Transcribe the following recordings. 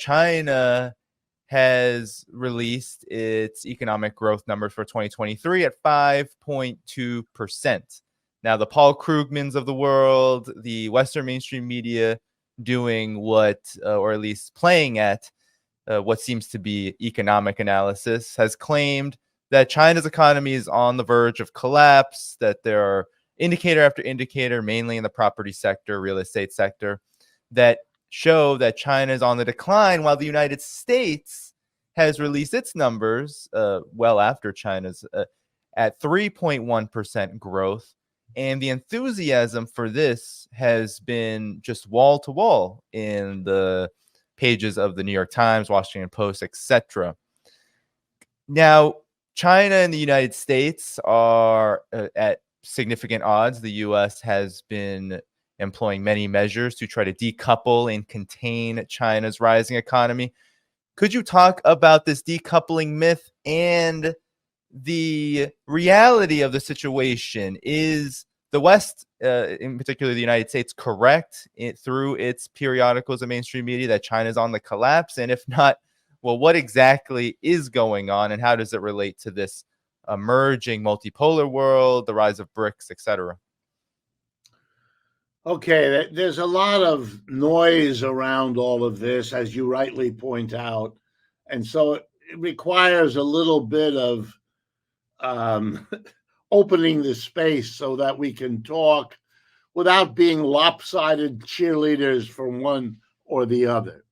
China has released its economic growth numbers for 2023 at 5.2%. Now, the Paul Krugmans of the world, the Western mainstream media doing what, or at least playing at what seems to be economic analysis, has claimed that China's economy is on the verge of collapse, that there are indicator after indicator, mainly in the property sector, real estate sector, that show that China is on the decline, while the United States has released its numbers well after China's at 3.1% growth. And the enthusiasm for this has been just wall to wall in the pages of the New York Times, Washington Post, etc. Now, China and the United States are at significant odds. The U.S. has been employing many measures to try to decouple and contain China's rising economy. Could you talk about this decoupling myth and the reality of the situation? Is the West, in particular the United States, correct through its periodicals and mainstream media that China is on the collapse? And if not, well, what exactly is going on, and how does it relate to this emerging multipolar world, the rise of BRICS, etc.? Okay, there's a lot of noise around all of this, as you rightly point out. And so it requires a little bit of opening the space so that we can talk without being lopsided cheerleaders for one or the other.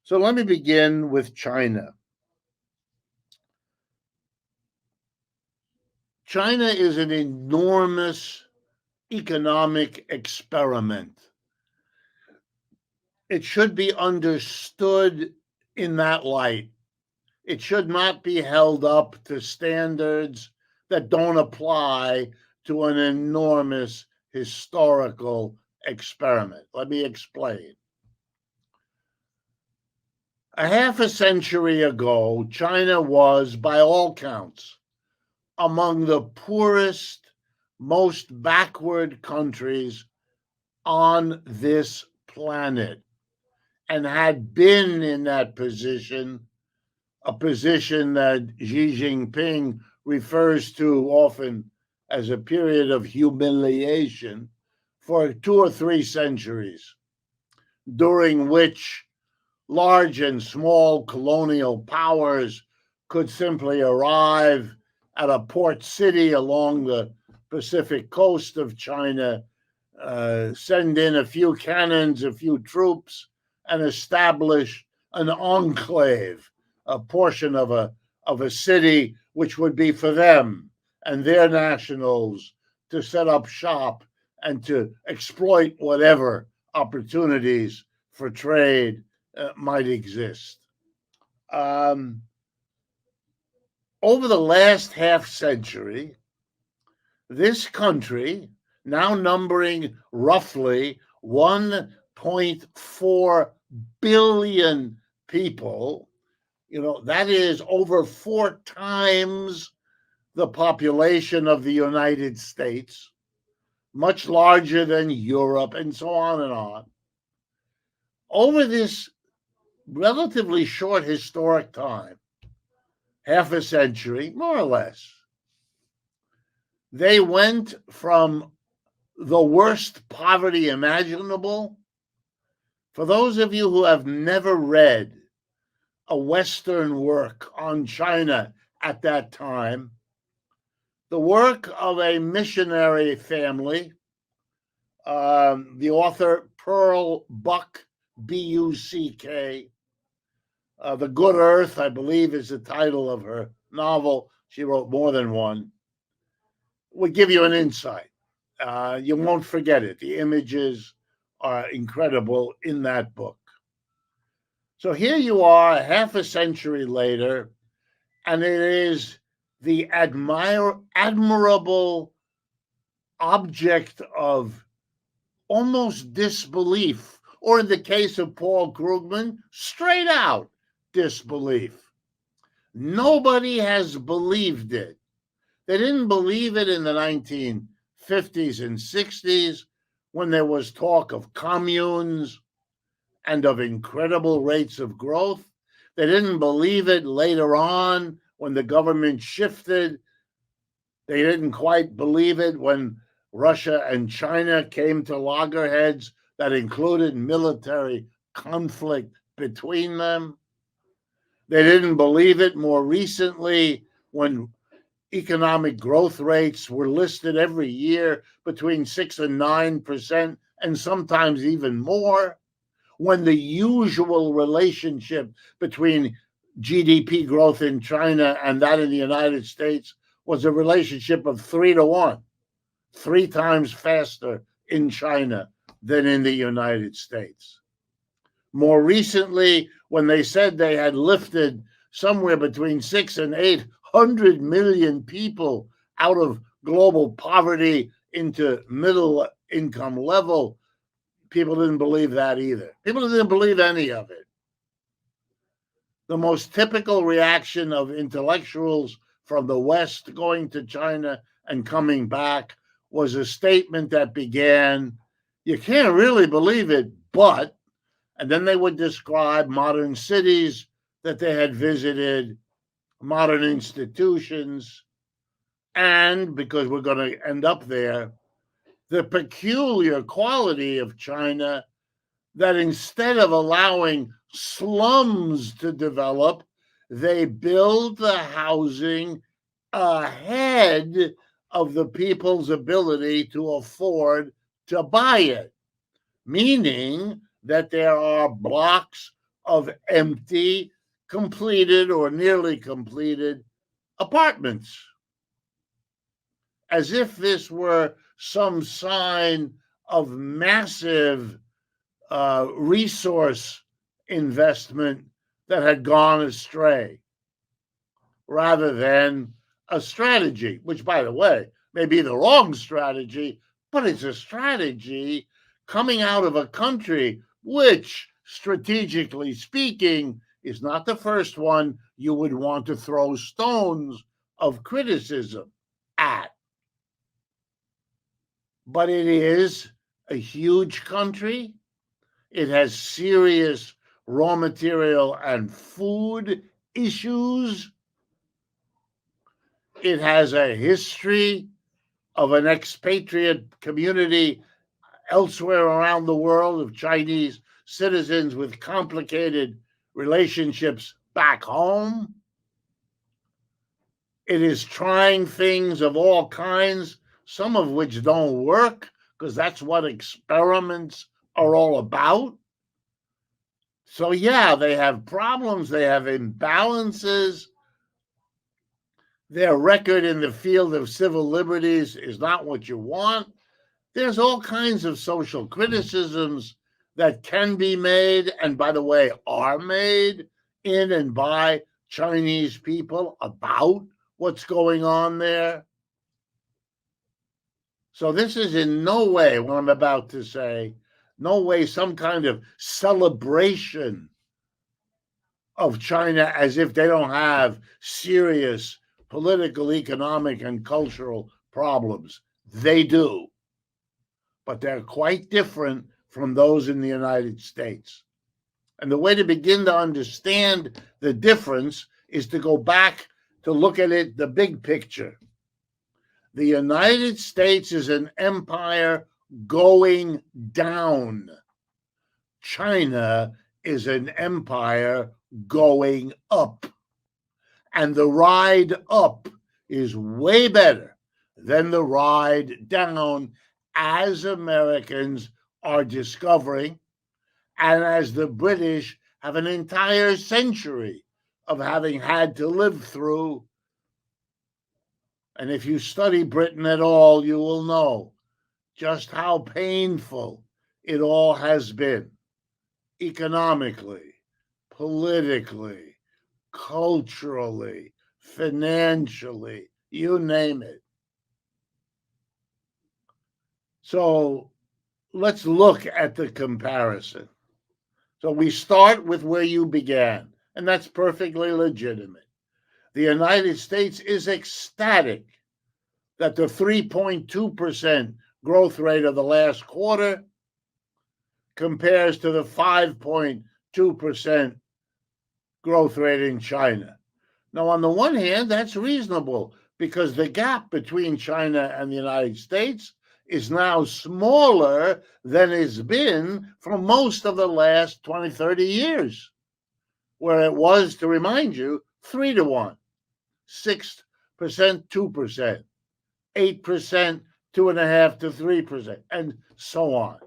So let me begin with China. China is an enormous economic experiment. It should be understood in that light. It should not be held up to standards that don't apply to an enormous historical experiment. Let me explain. A half a century ago, China was, by all counts, among the poorest, most backward countries on this planet, and had been in that position, a position that Xi Jinping refers to often as a period of humiliation, for 2 or 3 centuries, during which large and small colonial powers could simply arrive at a port city along the Pacific coast of China, send in a few cannons, a few troops, and establish an enclave, a portion of a city which would be for them and their nationals to set up shop and to exploit whatever opportunities for trade might exist. Over the last half century, this country, now numbering roughly 1.4 billion people, that is over 4 times the population of the United States, much larger than Europe, and so on and on. Over this relatively short historic time, half a century, more or less, they went from the worst poverty imaginable. For those of you who have never read a Western work on China at that time, the work of a missionary family, the author Pearl Buck, B-U-C-K, The Good Earth, I believe, is the title of her novel. She wrote more than one. Would give you an insight. You won't forget it. The images are incredible in that book. So here you are, half a century later, and it is the admirable object of almost disbelief, or in the case of Paul Krugman, straight out disbelief. Nobody has believed it. They didn't believe it in the 1950s and 60s when there was talk of communes and of incredible rates of growth. They didn't believe it later on when the government shifted. They didn't quite believe it when Russia and China came to loggerheads that included military conflict between them. They didn't believe it more recently when economic growth rates were listed every year between 6 and 9%, and sometimes even more, when the usual relationship between GDP growth in China and that in the United States was a relationship of 3-to-1, 3 times faster in China than in the United States. More recently, when they said they had lifted somewhere between 6 and 800 million people out of global poverty into middle income level, people didn't believe that either. People didn't believe any of it. The most typical reaction of intellectuals from the West going to China and coming back was a statement that began, "You can't really believe it, but," and then they would describe modern cities that they had visited, modern institutions, and, because we're going to end up there, the peculiar quality of China that instead of allowing slums to develop, they build the housing ahead of the people's ability to afford to buy it, meaning that there are blocks of empty, completed or nearly completed apartments, as if this were some sign of massive resource investment that had gone astray, rather than a strategy, which, by the way, may be the wrong strategy, but it's a strategy coming out of a country which, strategically speaking, is not the first one you would want to throw stones of criticism at. But it is a huge country. It has serious raw material and food issues. It has a history of an expatriate community elsewhere around the world of Chinese citizens with complicated relationships back home. It is trying things of all kinds, some of which don't work, because that's what experiments are all about. So yeah, they have problems, they have imbalances. Their record in the field of civil liberties is not what you want. There's all kinds of social criticisms that can be made, and by the way, are made in and by Chinese people about what's going on there. So this is in no way, what I'm about to say, no way some kind of celebration of China as if they don't have serious political, economic, and cultural problems. They do. But they're quite different from those in the United States. And the way to begin to understand the difference is to go back to look at it, the big picture. The United States is an empire going down. China is an empire going up. And the ride up is way better than the ride down, as Americans are discovering, and as the British have an entire century of having had to live through. And if you study Britain at all, you will know just how painful it all has been, economically, politically, culturally, financially, you name it. So let's look at the comparison. So we start with where you began, and that's perfectly legitimate. The United States is ecstatic that the 3.2% growth rate of the last quarter compares to the 5.2% growth rate in China. Now, on the one hand, that's reasonable because the gap between China and the United States is now smaller than it's been for most of the last 20, 30 years, where it was, to remind you, 3-1, 6%, 2%, 8%, 2.5% to 3%, and so on.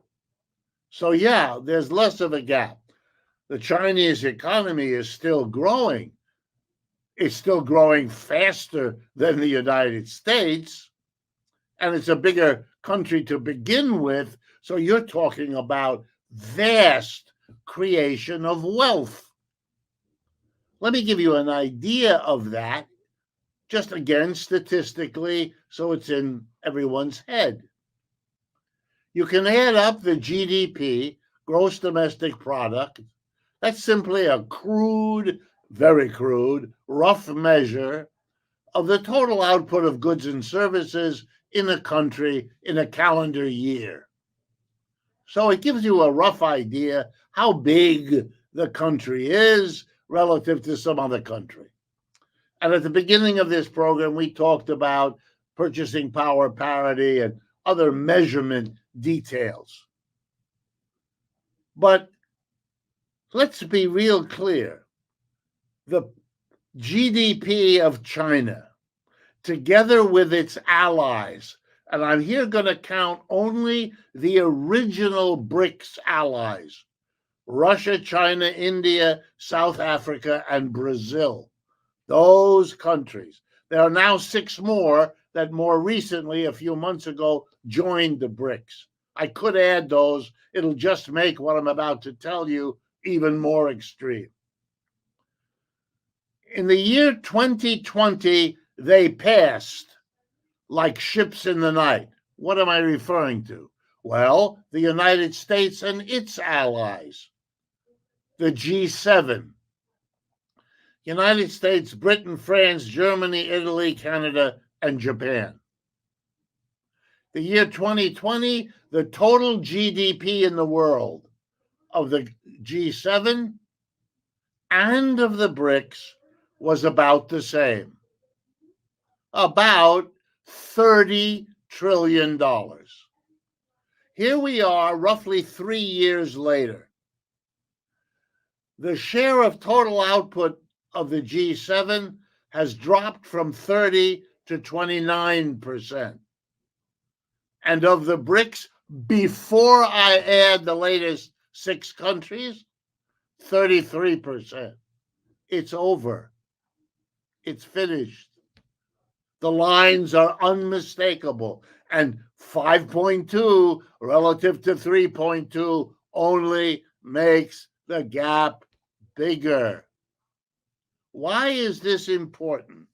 So, yeah, there's less of a gap. The Chinese economy is still growing. It's still growing faster than the United States, and it's a bigger country to begin with. So you're talking about vast creation of wealth. Let me give you an idea of that, just again, statistically, so it's in everyone's head. You can add up the GDP, gross domestic product. That's simply a crude, very crude, rough measure of the total output of goods and services in a country in a calendar year. So it gives you a rough idea how big the country is relative to some other country. And at the beginning of this program, we talked about purchasing power parity and other measurement details. But let's be real clear. The GDP of China, together with its allies, and I'm here going to count only the original BRICS allies, Russia, China, India, South Africa, and Brazil. Those countries. There are now 6 more that more recently, a few months ago, joined the BRICS. I could add those. It'll just make what I'm about to tell you even more extreme. In the year 2020, they passed like ships in the night. What am I referring to? Well, the United States and its allies, the G7. United States, Britain, France, Germany, Italy, Canada, and Japan. The year 2020, the total GDP in the world of the G7 and of the BRICS was about the same, about $30 trillion. Here we are, roughly 3 years later. The share of total output of the G7 has dropped from 30 to 29%. And of the BRICS, before I add the latest 6 countries, 33%. It's over. It's finished. The lines are unmistakable. And 5.2 relative to 3.2 only makes the gap bigger. Why is this important?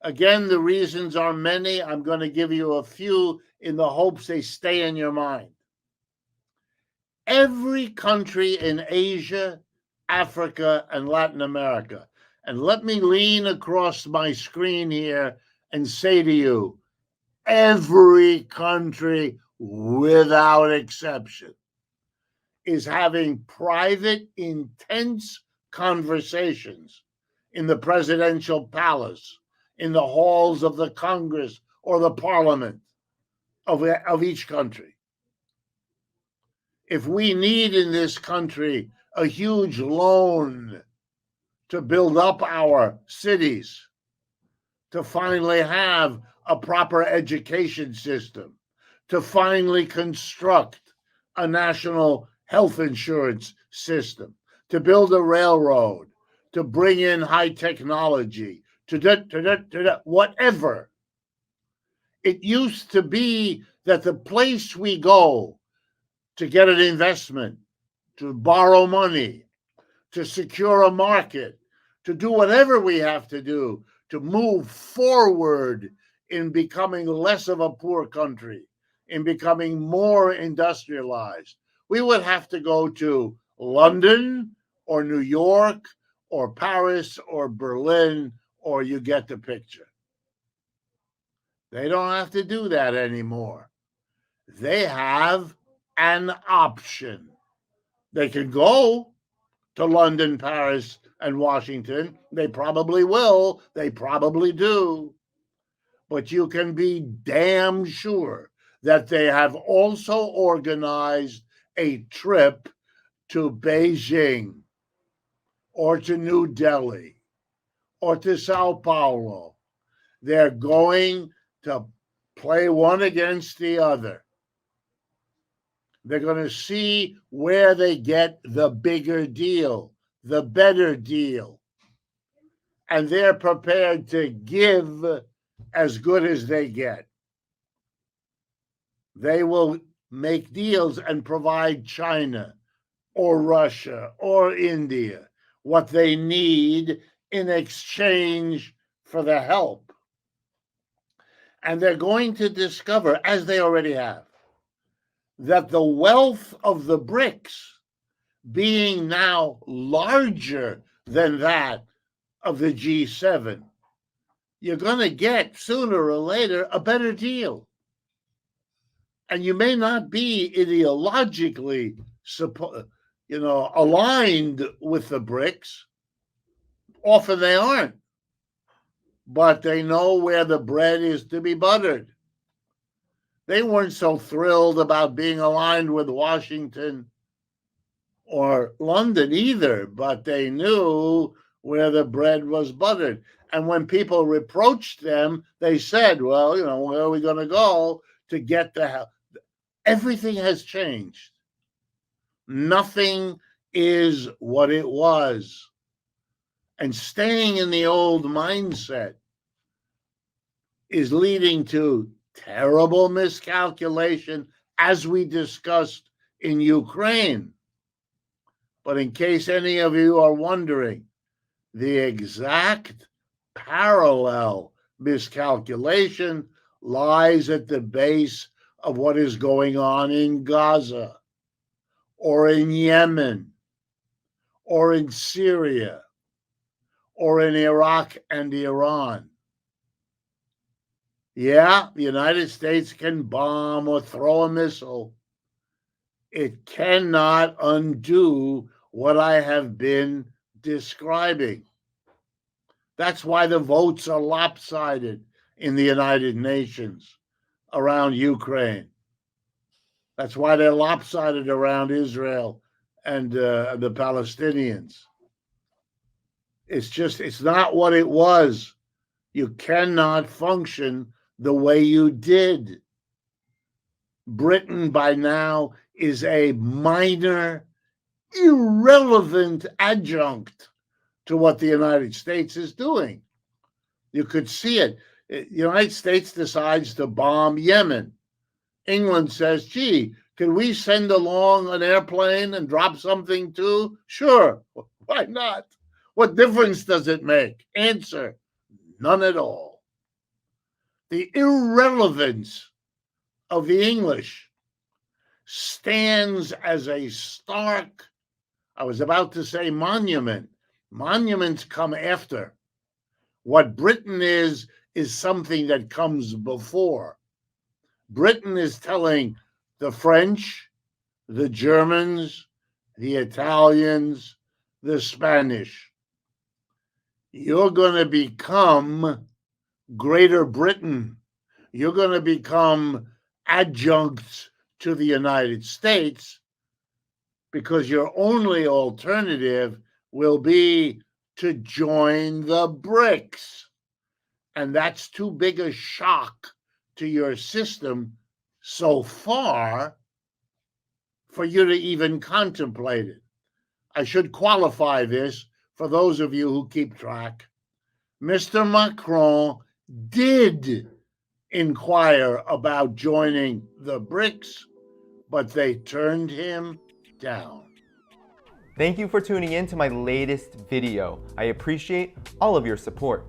Again, the reasons are many. I'm going to give you a few in the hopes they stay in your mind. Every country in Asia, Africa, and Latin America, and let me lean across my screen here and say to you, every country without exception is having private, intense conversations in the presidential palace, in the halls of the Congress or the parliament of each country. If we need in this country a huge loan to build up our cities, to finally have a proper education system, to finally construct a national health insurance system, to build a railroad, to bring in high technology, whatever. It used to be that the place we go to get an investment, to borrow money, to secure a market, to do whatever we have to do to move forward in becoming less of a poor country, in becoming more industrialized, we would have to go to London or New York or Paris or Berlin, or you get the picture. They don't have to do that anymore. They have an option. They can go to London, Paris, and Washington. They probably will. They probably do. But you can be damn sure that they have also organized a trip to Beijing or to New Delhi or to Sao Paulo. They're going to play one against the other. They're going to see where they get the bigger deal, the better deal. And they're prepared to give as good as they get. They will make deals and provide China or Russia or India what they need in exchange for the help. And they're going to discover, as they already have, that the wealth of the BRICS, being now larger than that of the G7, you're going to get sooner or later a better deal. And you may not be ideologically, aligned with the BRICS. Often they aren't. But they know where the bread is to be buttered. They weren't so thrilled about being aligned with Washington or London either, but they knew where the bread was buttered. And when people reproached them, they said, well, where are we going to go to get the help? Everything has changed. Nothing is what it was. And staying in the old mindset is leading to terrible miscalculation, as we discussed in Ukraine. But in case any of you are wondering, the exact parallel miscalculation lies at the base of what is going on in Gaza, or in Yemen, or in Syria, or in Iraq and Iran. Yeah, the United States can bomb or throw a missile. It cannot undo what I have been describing. That's why the votes are lopsided in the United Nations around Ukraine. That's why they're lopsided around Israel and the Palestinians. It's not what it was. You cannot function the way you did. Britain by now is a minor, irrelevant adjunct to what the United States is doing. You could see it. The United States decides to bomb Yemen. England says, gee, can we send along an airplane and drop something too? Sure, why not? What difference does it make? Answer, none at all. The irrelevance of the English stands as a stark, I was about to say monument. Monuments come after. What Britain is something that comes before. Britain is telling the French, the Germans, the Italians, the Spanish, you're going to become Greater Britain. You're going to become adjuncts to the United States, because your only alternative will be to join the BRICS. And that's too big a shock to your system so far for you to even contemplate it. I should qualify this for those of you who keep track. Mr. Macron did inquire about joining the BRICS, but they turned him down. Thank you for tuning in to my latest video. I appreciate all of your support.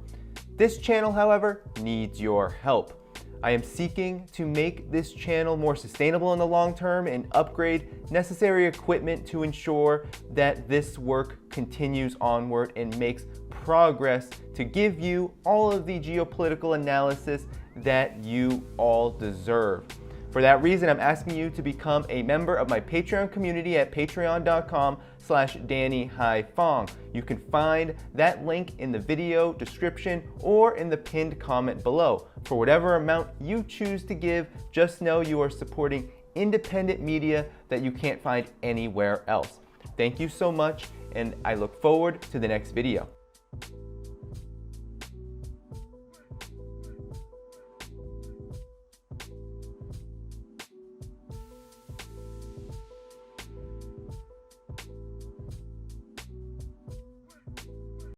This channel, however, needs your help. I am seeking to make this channel more sustainable in the long term and upgrade necessary equipment to ensure that this work continues onward and makes progress to give you all of the geopolitical analysis that you all deserve. For that reason, I'm asking you to become a member of my Patreon community at patreon.com/DannyHaiFong. You can find that link in the video description or in the pinned comment below. For whatever amount you choose to give, just know you are supporting independent media that you can't find anywhere else. Thank you so much, and I look forward to the next video.